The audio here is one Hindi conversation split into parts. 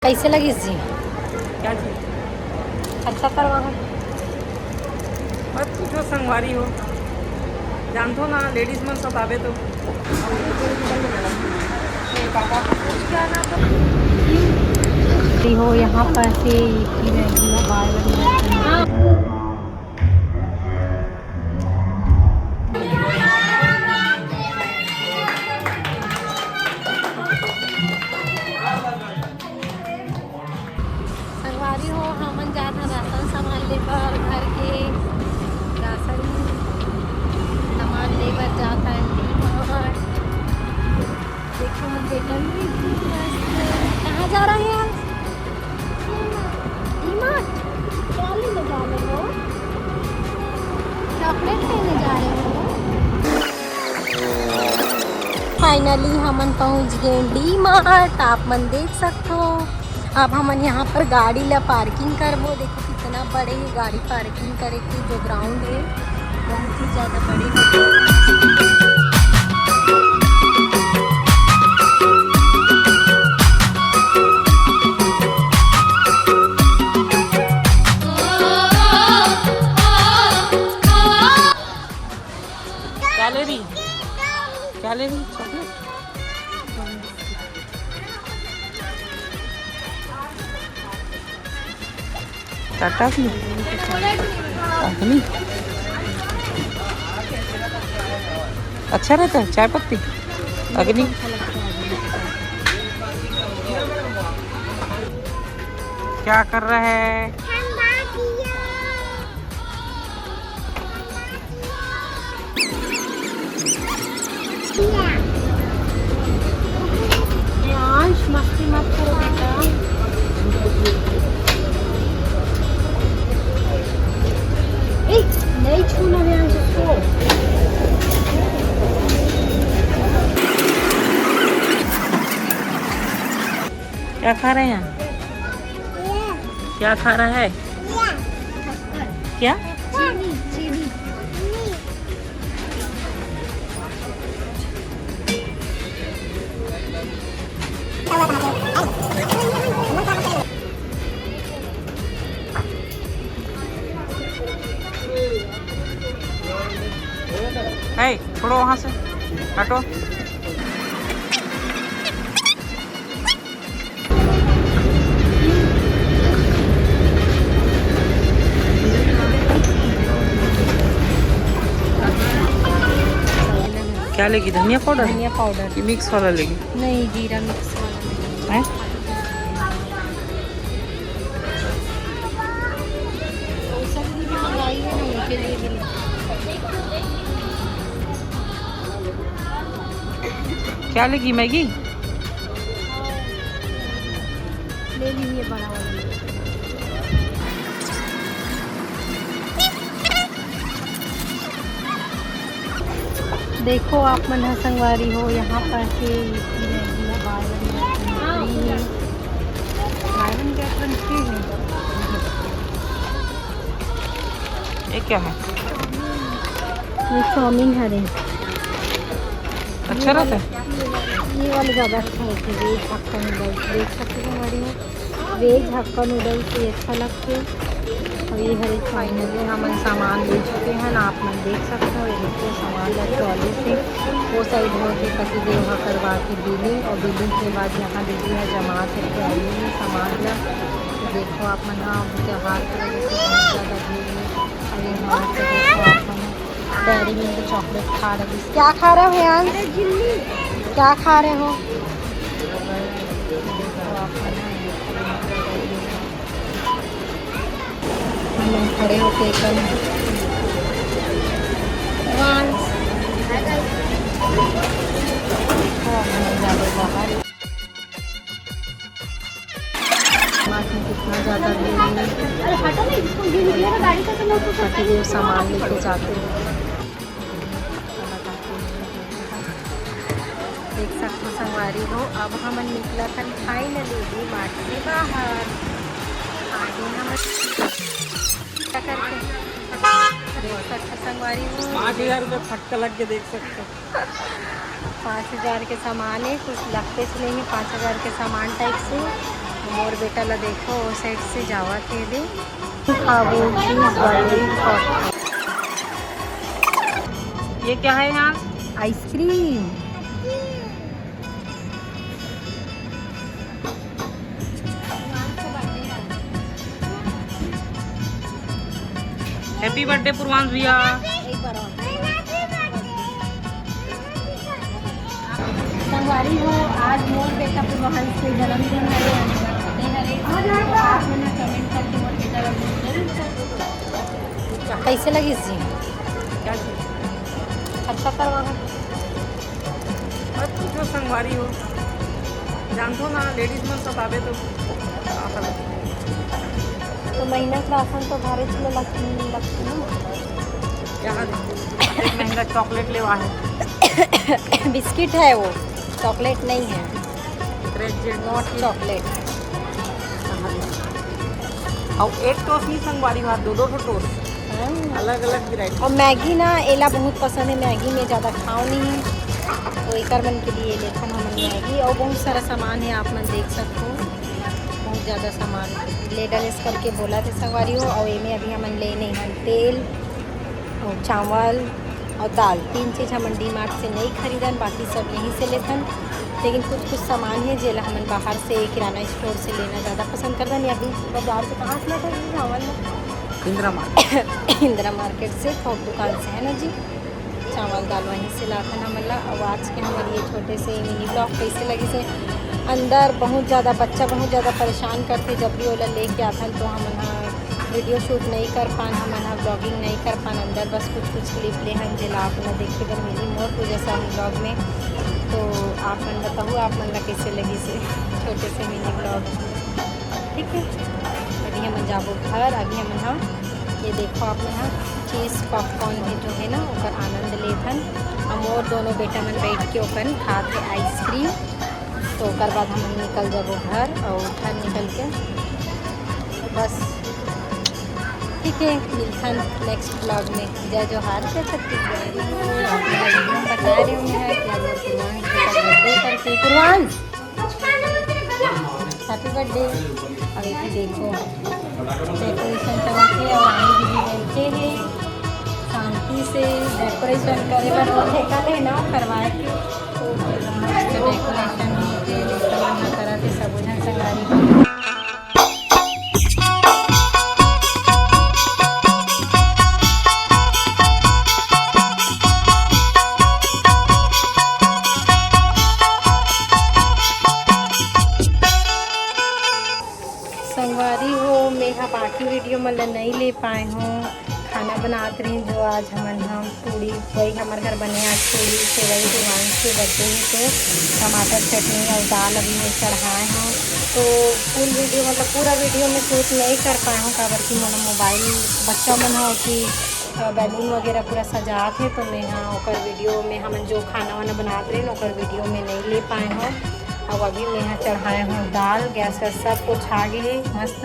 कैसे लगी जी? क्या चीज? अच्छा करवा बस पूछो संगवारी हो, जानतो ना लेडीज मन सब आवे तो हो यहाँ पर से की मैगी बाय वन संगवारी हो हमन जात ह राशन सामान ले बर घर के राशन सामान ले बर जात है। देखो हम देखन कहाँ जा रहे हैं आज? डीमार्ट क्या लेने जा रहे हो? चॉकलेट लेने जा रहे हो? फाइनली हमन पहुंच गए डीमार्ट। आप मन देख सकते हो। अब हमन यहाँ पर गाड़ी ला पार्किंग करबो। देखो कितना बड़े ही गाड़ी पार्किंग करे के जो ग्राउंड है बहुत ही ज़्यादा बड़े है। क्या ले रही? क्या ले रही? चॉकलेट? टाटा की अग्नि अच्छा रहता है, चाय पत्ती अग्नि। क्या कर रहा है? मस्ती मत करो बेटा। नहीं छूना है उसको। क्या खा रहे हैं? क्या खा रहा है? क्या? है छोड़ो वहां से, हटो। क्या लेगी? धनिया पाउडर? धनिया पाउडर कि मिक्स वाला लेगी? नहीं, जीरा मिक्स वाला है? क्या लेगी? मैगी ले लीजिए बड़ा वाला। देखो आप मन संगवारी हो यहाँ पर के ये क्या है? ये चाउमीन हरे अच्छा रहता है। ये वाला ज़्यादा अच्छा होता है। वेज हक्का नूडल्स देख सकते हो हमारे यहाँ। वेज हक्का नूडल्स ये अच्छा लगते हैं। और ये हरे फाइनली हम सामान ले चुके हैं ना, आप लोग देख सकते हो। ये देखिए सामान ला ट्रॉली से वो साइड होके कसी दे वहाँ करवा के बिलिंग, और बिलिंग के बाद यहाँ दीदी है जमा करके आई है सामान ला। तो देखो आप मन त्योहार की वजह से बहुत ज़्यादा भीड़ है। और यहाँ पे देखो आप मन डेयरी मिल्क चॉकलेट खा रहे हो। क्या खा रहे हो यार? क्या खा रहे हो? खड़े होके एकदम कितना ज़्यादा भीड़ सामान लेके जाते हैं। देख सकते हो संगवारी हो। अब हम निकला था फाइनली डीमार्ट से बाहर। आगे हम क्या करके देख सकते संगवारी हो। 5000 रुपये फटका लग के देख सकते हो। 5000 के सामान है, कुछ लगते से नहीं है। 5000 के सामान टाइप से मोर बेटा ला देखो वो साइड से जावा थे दे खाबो चीज वाली हॉट। ये क्या है यहाँ? आइसक्रीम। हैप्पी बर्थडे पूर्वांश भैया। संगवारी हो आज मोर बेटा पूर्वांश के जन्मदिन है। आप ना कमेंट करके मोर बेटा कैसे लगी जी? क्या चीज़? अच्छा करवा बस पूछो संगवारी हो, जानते हो ना लेडीज में सब आवे तो तो महीना का राशन तो भारी में लगती ना। यहाँ एक महंगा चॉकलेट लेवा है। बिस्किट है वो, चॉकलेट नहीं है। Not chocolate. और एक टोस्ट नहीं संगवारी बात, दो टोस्ट अलग अलग वैरायटी। और मैगी ना एला बहुत पसंद है, मैगी में ज़्यादा खाओ नहीं तो एक मन के लिए लेखन हम मैगी और बहुत सारा सामान है आप मन देख सकते हो। बहुत ज़्यादा सामान ले डलेस करके बोला थे संगवारी हो। और इनमें अभी हम लेने हैं तेल और चावल और दाल, 3 चीज़ हम डी मार्ट से नहीं खरीदन, बाकी सब यहीं से लेथन। लेकिन कुछ सामान है जेला हम बाहर से किराना स्टोर से लेना ज़्यादा पसंद करते हैं। अभी बाजार से कहाँ से लेते हैं चावल? इंदिरा मार्केट। इंदिरा मार्केट से, थोक दुकान से है ना जी। चावल दाल वहीं से लाथन हमला। और आज के हमारे ये छोटे से मिनी ब्लॉग कैसे लगे से अंदर बहुत ज़्यादा बच्चा बहुत ज़्यादा परेशान करते, जब भी ओला लेके आथन तो हम वीडियो शूट नहीं कर पान, हम ब्लॉगिंग नहीं कर पान। अंदर बस कुछ क्लिप ले हम जिला आप देखे कर मिली मोर को जैसा ब्लॉग में। तो आप मन बताओ आप मन ला कैसे लगी से छोटे से मिनी ब्लॉग। ठीक है, अभी हम जाबो घर। अभी हम ये देखो आप यहाँ चीज़ पॉपकॉर्न है जो है ना ओकर आनंद लेथन। हम और दोनों बेटा मन बैठ के ओकर खाते आइसक्रीम। तो ओकर बाद हम निकल जाबो घर और घर निकल के बस। ठीक है, मिलथन नेक्स्ट ब्लॉग में। जय जोहार से छत्तीसगढ़। बता रहे होंगे कि अब बर्थडे करके पूर्वांश हैप्पी बर्थडे। अभी भी देखो डेकोरेशन चलाते और रानी दीदी बैठे हैं शांति से डेकोरेशन करे पर वो ठेका लेना करवाए के तो डेकोरेशन करा थे सब जन संगारी। संगवारी हो मेरा बाकी वीडियो मतलब नहीं ले पाए हूँ। खाना बनाते रही जो आज हम पूड़ी, वही हमारे घर बने आज पूड़ी से वही पूर्वांश के बर्थडे है तो टमाटर चटनी और दाल अभी मैं चढ़ाए हूँ। तो फुल वीडियो मतलब पूरा वीडियो में शूट नहीं कर पाए हूँ काबर कि मोना मोबाइल बच्चा मन हो कि बैलून वगैरह पूरा सजात है तो मैं हाँ ओकर वीडियो में हम जो खाना वाना बनाते रहे ओकर वीडियो में नहीं ले पाए हूँ। अब अभी मैं यहाँ चढ़ाए हूँ दाल, गैस वैस सब कुछ आ गए मस्त।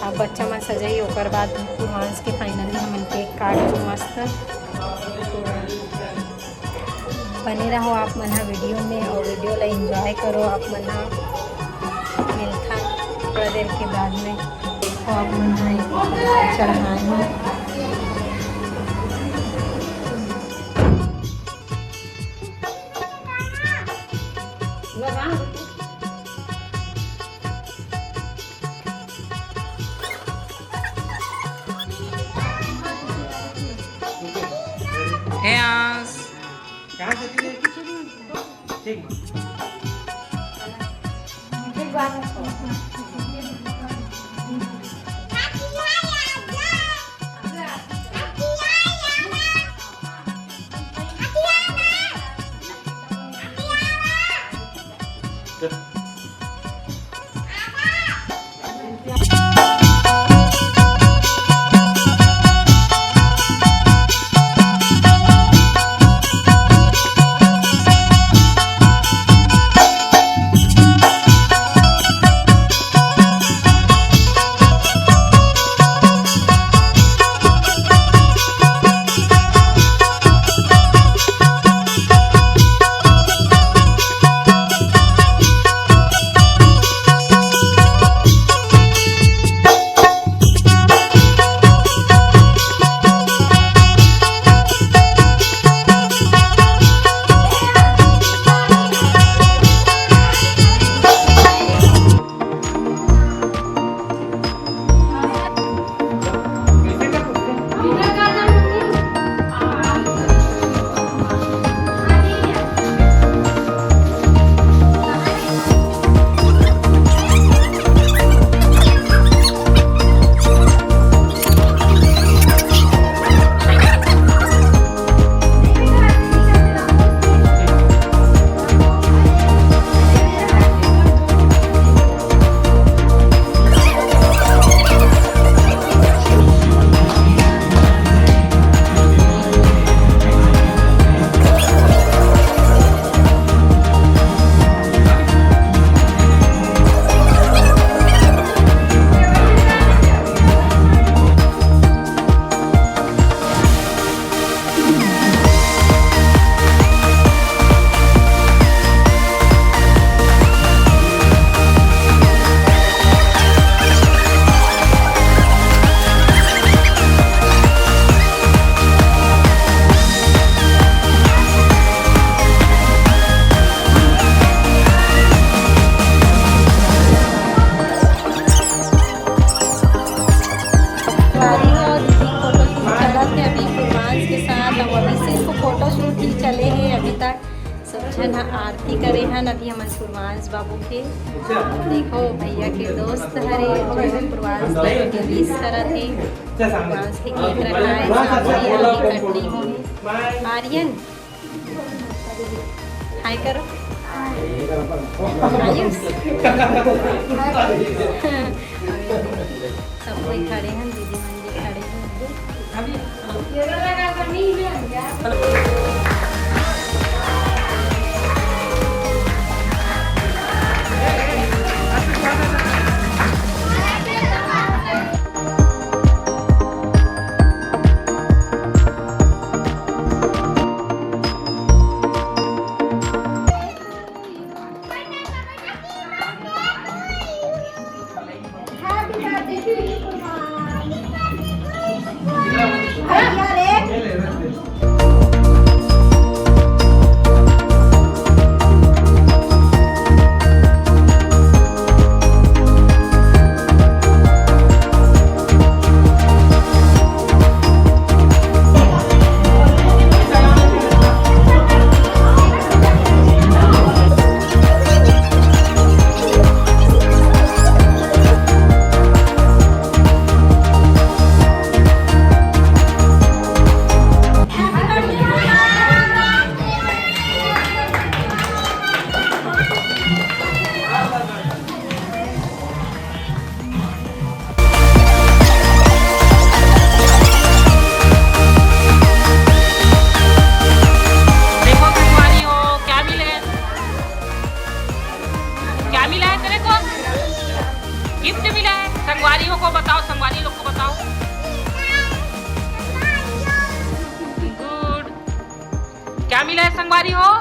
अब बच्चा मन सजाई ओकर बाद पूर्वांश के फाइनली हम केक काट दो मस्त। बने रहो आप मना वीडियो में और वीडियो ला एंजॉय करो आप मना। मिलता थोड़ा देर के बाद में देखो आप मना चढ़ाए हूँ। झन आरती करे हन अभी हमन पूर्वांश बाबू के। देखो भैया के दोस्त हरे जो पूर्वांश के रिलीज करत थे। पूर्वांश के केक रखाए सामने अभी कटनी होही। आर्यन हाय करो। आयुष सब कोई खड़े हैं, दीदी मन भी खड़े हैं। संगवारियों को बताओ, संगवारी लोग को बताओ। गुड। क्या मिला है संगवारी हो?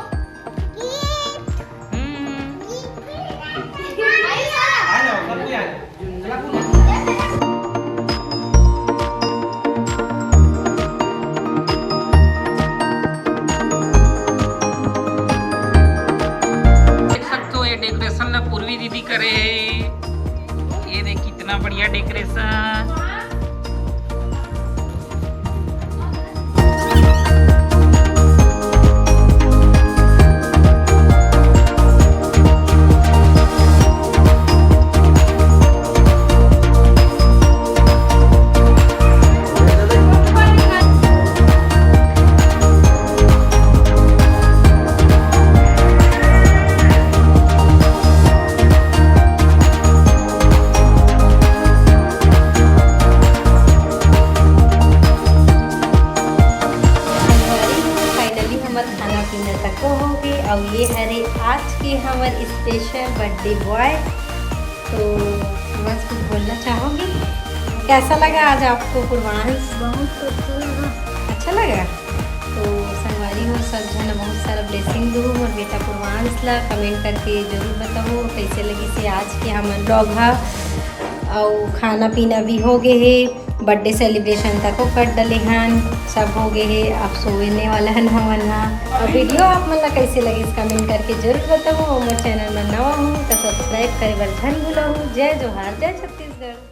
देख सकते हो ये डेकोरेशन ना पूर्वी दीदी करे। ये देख कितना बढ़िया डेकोरेशन। खाना पीना तक हो गए और ये हरे आज के हमारे स्पेशल बर्थडे बॉय। तो बस कुछ बोलना चाहोगी? कैसा लगा आज आपको पूर्वांश? बहुत अच्छा लगा। तो संगवारी हो सब जन बहुत सारा ब्लेसिंग दो और बेटा पूर्वांश ला कमेंट करके जरूर बताओ कैसे लगी से आज के हमारे ब्लॉग है। और खाना पीना भी हो गए है, बर्थडे सेलिब्रेशन तक को कर डले हन, सब हो गए है। अब सोने वाला है हमन हा। और वीडियो आप मन ला कैसे लगी कमेंट करके जरूर बताओ। और मोर चैनल में नवा हूँ तो सब्सक्राइब करे बर झन भूलहूँ। जय जोहार, जय छत्तीसगढ़।